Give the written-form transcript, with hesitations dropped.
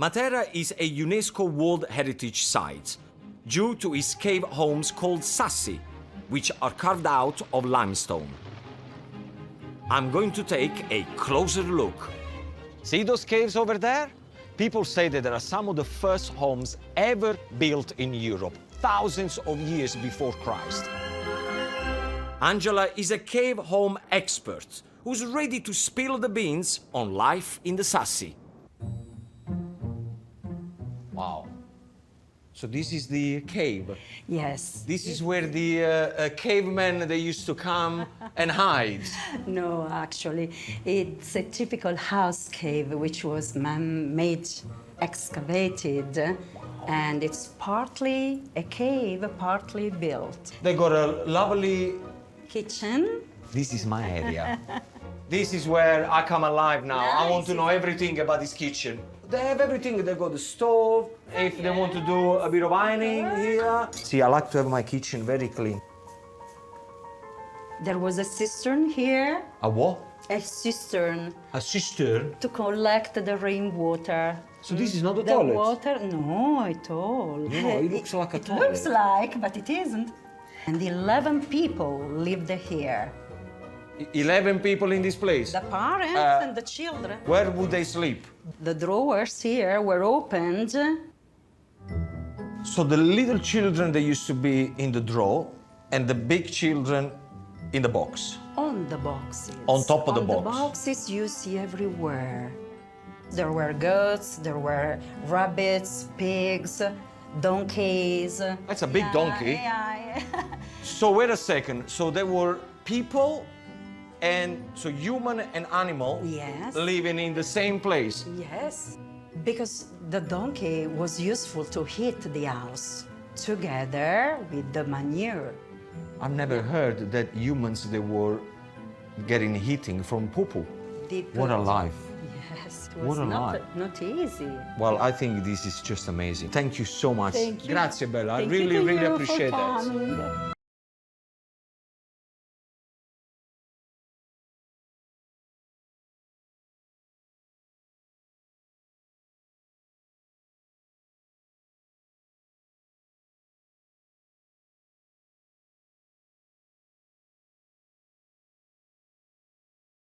Matera is a UNESCO World Heritage Site due to its cave homes called sassi, which are carved out of limestone. I'm going to take a closer look. See those caves over there? People say that there are some of the first homes ever built in Europe, thousands of years before Christ. Angela is a cave home expert who's ready to spill the beans on life in the sassi. Wow. So this is the cave. Yes. This is where the cavemen, they used to come and hide. No, actually, it's a typical house cave which was man-made, excavated, and it's partly a cave, partly built. They got a lovely... Kitchen. This is my area. This is where I come alive now. I want to know everything about this kitchen. They have everything. They got the stove, if they want to do a bit of ironing here. See, I like to have my kitchen very clean. There was a cistern here. A what? A cistern. A cistern? To collect the rainwater. So this is not a the toilet? Water, no, at all. No, it looks like a toilet. It looks like, but it isn't. And 11 people lived here. 11 people in this place? The parents and the children. Where would they sleep? The drawers here were opened. So the little children, they used to be in the drawer, and the big children in the box. On the boxes. On top of the box. On the boxes you see everywhere. There were goats, there were rabbits, pigs, donkeys. That's a big donkey. Yeah. So wait a second. So there were people, and so human and animal Yes. living in the same place. Yes, because the donkey was useful to heat the house together with the manure. I've never heard that humans, they were getting heating from poo-poo. What a life. Yes, it What was a life. not easy. Well, I think this is just amazing. Thank you so much. Thank you. Grazie, Bella. I Thank really, you to really you for appreciate that. coming.